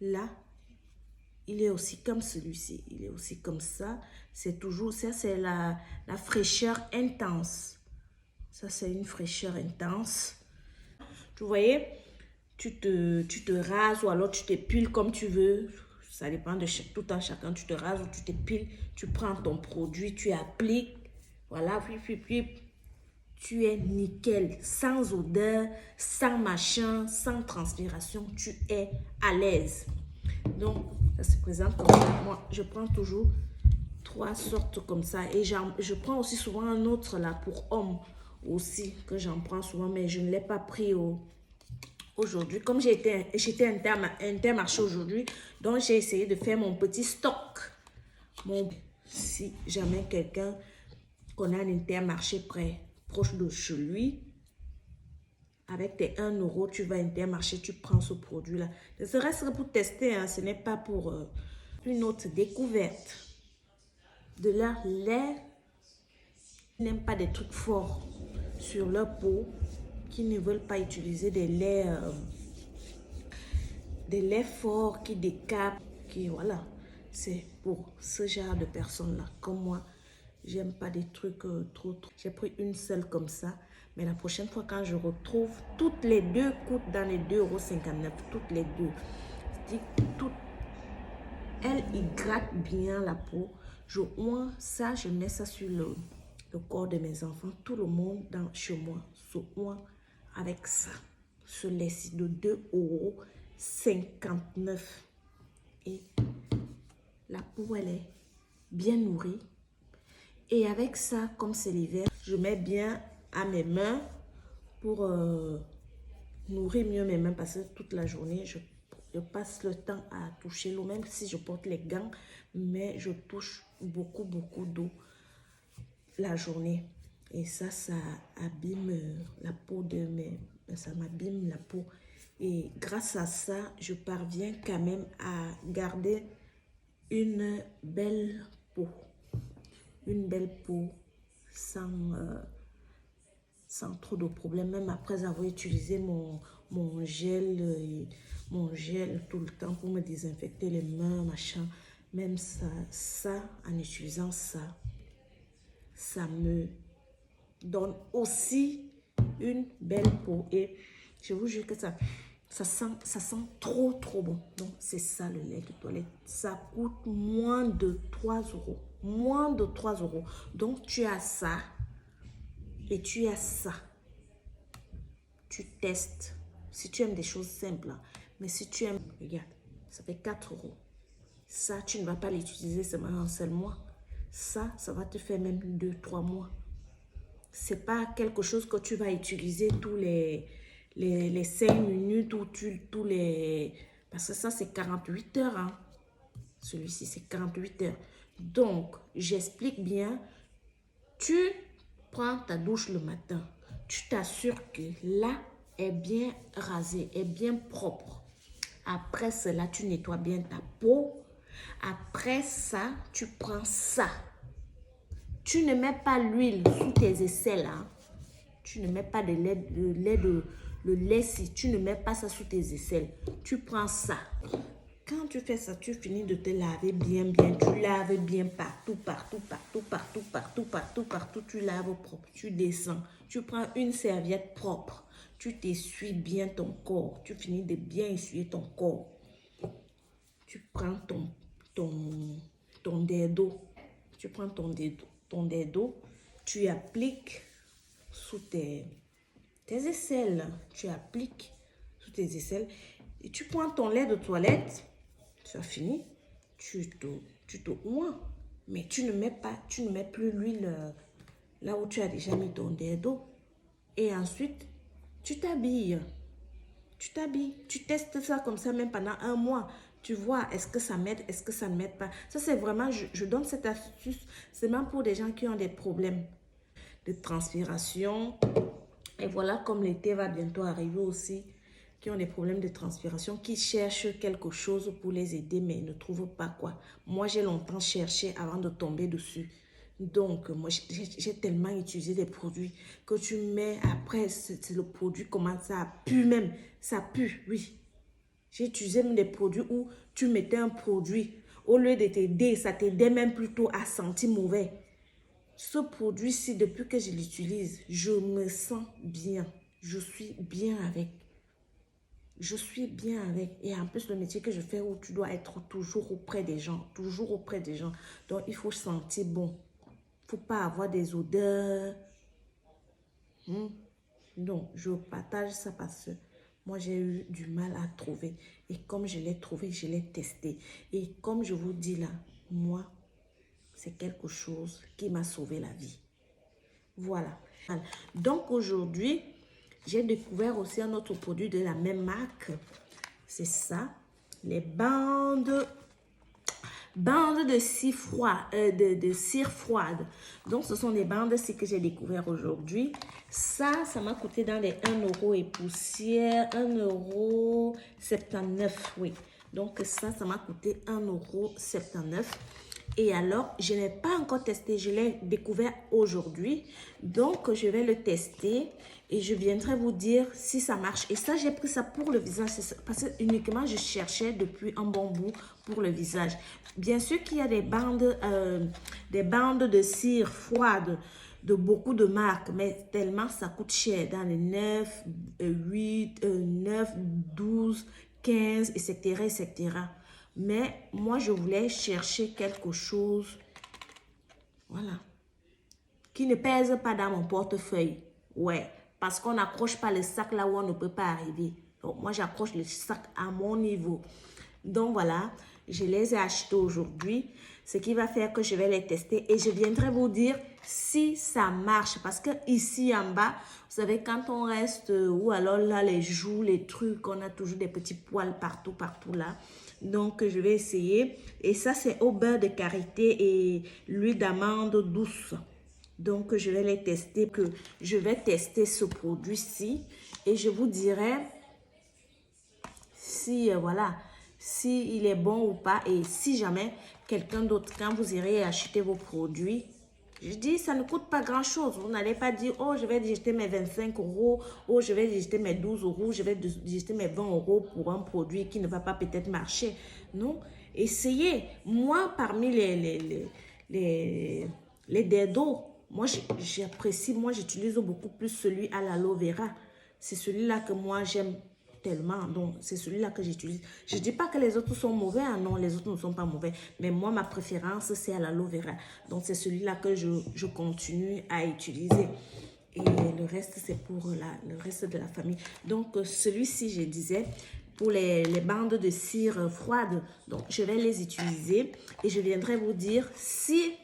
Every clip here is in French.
Là, il est aussi comme celui-ci. Il est aussi comme ça. C'est toujours ça, c'est la fraîcheur intense. Ça, c'est une fraîcheur intense. Tu voyais, tu te rases ou alors tu t'épiles comme tu veux. Ça dépend de tout un chacun. Tu te rases ou tu t'épiles. Tu prends ton produit, tu appliques. Voilà, puis, tu es nickel, sans odeur, sans machin, sans transpiration. Tu es à l'aise. Donc, ça se présente comme ça. Moi, je prends toujours 3 sortes comme ça. Et je prends aussi souvent un autre là pour homme aussi, que j'en prends souvent, mais je ne l'ai pas pris aujourd'hui. Comme j'étais intermarché aujourd'hui, donc j'ai essayé de faire mon petit stock. Si jamais quelqu'un qu'on a un intermarché proche de chez lui, avec tes 1 €, tu vas à Intermarché, tu prends ce produit-là. Ne serait-ce que pour tester, hein, ce n'est pas pour une autre découverte. De leur lait, ils n'aiment pas des trucs forts sur leur peau, qui ne veulent pas utiliser des laits forts qui décapent, qui voilà. C'est pour ce genre de personnes-là. Comme moi, j'aime pas des trucs trop. J'ai pris une seule comme ça. Mais la prochaine fois, quand je retrouve, toutes les deux coûtent dans les 2,59 €. Toutes les deux. Elle hydrate bien la peau. Je mets ça sur le corps de mes enfants. Tout le monde chez moi se oint avec ça. Ce lait-ci de 2,59 €. Et la peau, elle est bien nourrie. Et avec ça, comme c'est l'hiver, je mets bien à mes mains pour nourrir mieux mes mains parce que toute la journée, je passe le temps à toucher l'eau, même si je porte les gants, mais je touche beaucoup d'eau la journée. Et ça abîme la peau ça m'abîme la peau. Et grâce à ça, je parviens quand même à garder une belle peau. Une belle peau sans trop de problèmes, même après avoir utilisé mon gel tout le temps pour me désinfecter les mains, machin. Même ça, en utilisant ça me donne aussi une belle peau. Et je vous jure que ça sent trop bon. Donc, c'est ça le lait de toilette. Ça coûte moins de 3 €. Moins de 3 €. Donc, tu as ça et tu as ça. Tu testes. Si tu aimes des choses simples. Mais si tu aimes, regarde, ça fait 4 €. Ça, tu ne vas pas l'utiliser seulement un seul mois. Ça va te faire même 2, 3 mois. C'est pas quelque chose que tu vas utiliser tous les 5 minutes ou tous les... Parce que ça, c'est 48 heures. Hein. Celui-ci, c'est 48 heures. Donc, j'explique bien. Tu prends ta douche le matin. Tu t'assures que là est bien rasé, est bien propre. Après cela, tu nettoies bien ta peau. Après ça, tu prends ça. Tu ne mets pas l'huile sous tes aisselles. Hein. Tu ne mets pas le lait si tu ne mets pas ça sous tes aisselles. Tu prends ça. Quand tu fais ça, tu finis de te laver bien. Tu laves bien partout. Tu laves propre. Tu descends. Tu prends une serviette propre. Tu t'essuies bien ton corps. Tu finis de bien essuyer ton corps. Tu prends ton dédo. Tu prends ton dédo. Tu appliques sous tes aisselles. Tu appliques sous tes aisselles. Et tu prends ton lait de toilette. Ça finit. Tu te oins. Mais tu ne mets plus l'huile là où tu as déjà mis ton dédo. Et ensuite, tu t'habilles. Tu testes ça comme ça même pendant 1 mois. Tu vois, est-ce que ça m'aide, est-ce que ça ne m'aide pas. Ça, c'est vraiment, je donne cette astuce, c'est même pour des gens qui ont des problèmes de transpiration. Et voilà, comme l'été va bientôt arriver aussi, qui ont des problèmes de transpiration, qui cherchent quelque chose pour les aider, mais ne trouvent pas quoi. Moi, j'ai longtemps cherché avant de tomber dessus. Donc, moi, j'ai tellement utilisé des produits que tu mets, après, le produit commence à puer même. Ça pue, oui. J'ai utilisé des produits où tu mettais un produit. Au lieu de t'aider, ça t'aidait même plutôt à sentir mauvais. Ce produit-ci, depuis que je l'utilise, je me sens bien. Je suis bien avec. Je suis bien avec. Et en plus, le métier que je fais où tu dois être toujours auprès des gens. Toujours auprès des gens. Donc, il faut sentir bon. Il ne faut pas avoir des odeurs. Donc, je partage ça parce que moi, j'ai eu du mal à trouver. Et comme je l'ai trouvé, je l'ai testé. Et comme je vous dis là, moi, c'est quelque chose qui m'a sauvé la vie. Voilà. Donc, aujourd'hui, j'ai découvert aussi un autre produit de la même marque. C'est ça, les bandes de cire froide, de cire froide. Donc, ce sont des bandes que j'ai découvert aujourd'hui. Ça m'a coûté dans les 1 euro et poussière, 1,79 €, oui. Donc, ça m'a coûté 1,79 €. Et alors, je n'ai pas encore testé, je l'ai découvert aujourd'hui. Donc, je vais le tester et je viendrai vous dire si ça marche. Et ça, j'ai pris ça pour le visage parce que uniquement, je cherchais depuis un bon bout pour le visage. Bien sûr qu'il y a des bandes de cire froide de beaucoup de marques, mais tellement ça coûte cher, dans les 9, 8, 9, 12, 15, etc., etc. Mais moi, je voulais chercher quelque chose, voilà, qui ne pèse pas dans mon portefeuille. Ouais, parce qu'on n'accroche pas le sac là où on ne peut pas arriver. Donc, moi, j'accroche le sac à mon niveau. Donc, voilà, je les ai achetés aujourd'hui. Ce qui va faire que je vais les tester et je viendrai vous dire si ça marche. Parce que ici en bas, vous savez, quand on reste, ou alors là, les joues, les trucs, on a toujours des petits poils partout, partout là. Donc, je vais essayer. Et ça, c'est au beurre de karité et l'huile d'amande douce. Donc, je vais les tester. Je vais tester ce produit-ci et je vous dirai si, voilà, si il est bon ou pas. Et si jamais quelqu'un d'autre, quand vous irez acheter vos produits, je dis, ça ne coûte pas grand-chose. Vous n'allez pas dire, oh, je vais jeter mes 25 €, oh, je vais jeter mes 12 €, je vais jeter mes 20 € pour un produit qui ne va pas peut-être marcher. Non, essayez. Moi, parmi les dédos, moi, j'apprécie, moi, j'utilise beaucoup plus celui à l'aloe vera. C'est celui-là que moi, j'aime tellement. Donc, c'est celui-là que j'utilise. Je ne dis pas que les autres sont mauvais. Hein, non, les autres ne sont pas mauvais. Mais moi, ma préférence, c'est à l'aloe vera. Donc, c'est celui-là que je continue à utiliser. Et le reste, c'est pour le reste de la famille. Donc, celui-ci, je disais, pour les bandes de cire froide. Donc, je vais les utiliser. Et je viendrai vous dire si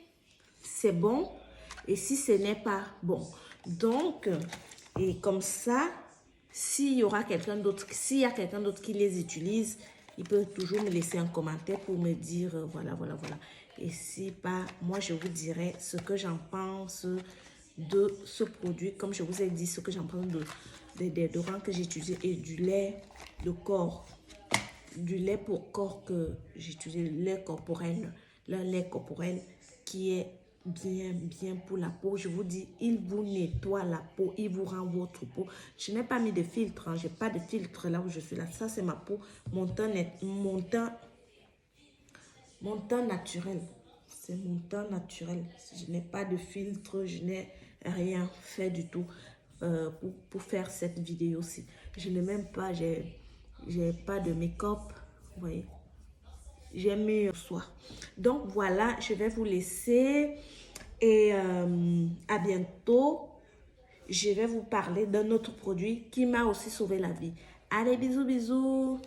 c'est bon et si ce n'est pas bon. Donc, et comme ça, s'il y aura quelqu'un d'autre, s'il y a quelqu'un d'autre qui les utilise, il peut toujours me laisser un commentaire pour me dire voilà, voilà, voilà. Et si pas, moi je vous dirai ce que j'en pense de ce produit. Comme je vous ai dit, ce que j'en pense des déodorants que j'ai utilisé et du lait de corps. Du lait pour corps que j'ai utilisé, le lait corporel qui est bien pour la peau. Je vous dis, il vous nettoie la peau, il vous rend votre peau. Je n'ai pas mis de filtre, hein. Je n'ai pas de filtre là où je suis là. Ça, c'est ma peau. Mon teint naturel. C'est mon teint naturel. Je n'ai pas de filtre, je n'ai rien fait du tout pour faire cette vidéo-ci. Je n'ai même pas, j'ai pas de make-up. Vous voyez, j'ai mis le soir. Donc voilà, je vais vous laisser et à bientôt. Je vais vous parler d'un autre produit qui m'a aussi sauvé la vie. Allez, bisous, bisous.